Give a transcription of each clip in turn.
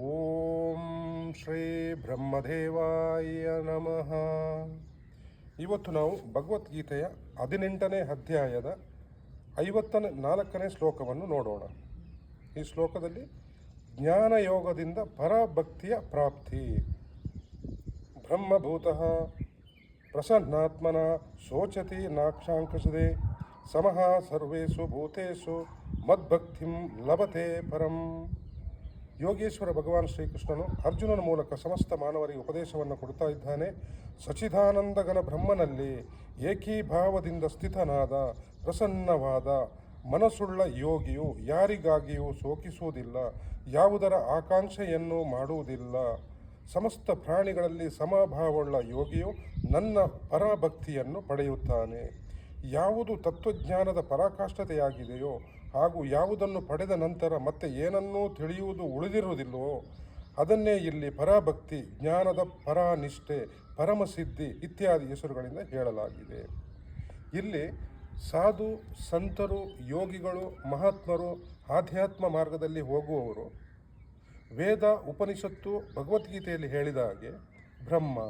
ಓಂ ಶ್ರೀ ಬ್ರಹ್ಮದೇವಾಯ ನಮಃ. ಇವತ್ತು ನಾವು ಭಗವದ್ಗೀತೆಯ 18ನೇ ಅಧ್ಯಾಯದ 54ನೇ ಶ್ಲೋಕವನ್ನು ನೋಡೋಣ. ಈ ಶ್ಲೋಕದಲ್ಲಿ ಜ್ಞಾನಯೋಗದಿಂದ ಪರಭಕ್ತಿಯ ಪ್ರಾಪ್ತಿ. ಬ್ರಹ್ಮಭೂತಃ ಪ್ರಸನ್ನಾತ್ಮನ ಶೋಚತಿ ನಾಕ್ಷಾಂಕಸದೆ ಸಮಃ ಸರ್ವೇಷು ಭೂತೇಷು ಮದ್ಭಕ್ತಿಂ ಲಭತೆ ಪರಂ. ಯೋಗೇಶ್ವರ ಭಗವಾನ್ ಶ್ರೀಕೃಷ್ಣನು ಅರ್ಜುನನ ಮೂಲಕ ಸಮಸ್ತ ಮಾನವರಿಗೆ ಉಪದೇಶವನ್ನು ಕೊಡ್ತಾ ಇದ್ದಾನೆ. ಸಚ್ಚಿದಾನಂದಗನ ಬ್ರಹ್ಮನಲ್ಲಿ ಏಕೀಭಾವದಿಂದ ಸ್ಥಿತನಾದ ಪ್ರಸನ್ನವಾದ ಮನಸ್ಸುಳ್ಳ ಯೋಗಿಯು ಯಾರಿಗಾಗಿಯೂ ಶೋಕಿಸುವುದಿಲ್ಲ, ಯಾವುದರ ಆಕಾಂಕ್ಷೆಯನ್ನು ಮಾಡುವುದಿಲ್ಲ. ಸಮಸ್ತ ಪ್ರಾಣಿಗಳಲ್ಲಿ ಸಮಭಾವವುಳ್ಳ ಯೋಗಿಯು ನನ್ನ ಪರಭಕ್ತಿಯನ್ನು ಪಡೆಯುತ್ತಾನೆ. ಯಾವುದು ತತ್ವಜ್ಞಾನದ ಪರಾಕಾಷ್ಠತೆಯಾಗಿದೆಯೋ ಹಾಗೂ ಯಾವುದನ್ನು ಪಡೆದ ನಂತರ ಮತ್ತೆ ಏನನ್ನೂ ತಿಳಿಯುವುದು ಉಳಿದಿರುವುದಿಲ್ಲವೋ ಅದನ್ನೇ ಇಲ್ಲಿ ಪರಾಭಕ್ತಿ, ಜ್ಞಾನದ ಪರಾನಿಷ್ಠೆ, ಪರಮಸಿದ್ಧಿ ಇತ್ಯಾದಿ ಹೆಸರುಗಳಿಂದ ಹೇಳಲಾಗಿದೆ. ಇಲ್ಲಿ ಸಾಧು ಸಂತರು, ಯೋಗಿಗಳು, ಮಹಾತ್ಮರು, ಆಧ್ಯಾತ್ಮ ಮಾರ್ಗದಲ್ಲಿ ಹೋಗುವವರು ವೇದ ಉಪನಿಷತ್ತು ಭಗವದ್ಗೀತೆಯಲ್ಲಿ ಹೇಳಿದ ಹಾಗೆ ಬ್ರಹ್ಮ,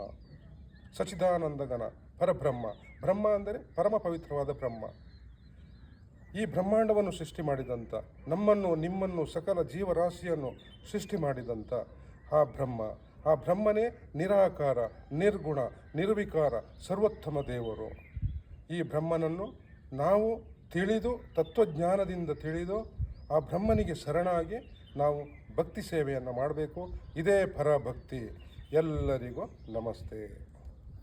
ಸಚ್ಚಿದಾನಂದಗನ ಪರಬ್ರಹ್ಮ, ಬ್ರಹ್ಮ ಅಂದರೆ ಪರಮ ಪವಿತ್ರವಾದ ಬ್ರಹ್ಮ, ಈ ಬ್ರಹ್ಮಾಂಡವನ್ನು ಸೃಷ್ಟಿ ಮಾಡಿದಂಥ, ನಮ್ಮನ್ನು ನಿಮ್ಮನ್ನು ಸಕಲ ಜೀವರಾಶಿಯನ್ನು ಸೃಷ್ಟಿ ಮಾಡಿದಂಥ ಆ ಬ್ರಹ್ಮನೇ ನಿರಾಕಾರ, ನಿರ್ಗುಣ, ನಿರ್ವಿಕಾರ, ಸರ್ವೋತ್ತಮ ದೇವರು. ಈ ಬ್ರಹ್ಮನನ್ನು ನಾವು ತಿಳಿದು, ತತ್ವಜ್ಞಾನದಿಂದ ತಿಳಿದು ಆ ಬ್ರಹ್ಮನಿಗೆ ಶರಣಾಗಿ ನಾವು ಭಕ್ತಿ ಸೇವೆಯನ್ನು ಮಾಡಬೇಕು. ಇದೇ ಪರಭಕ್ತಿ. ಎಲ್ಲರಿಗೂ ನಮಸ್ತೆ.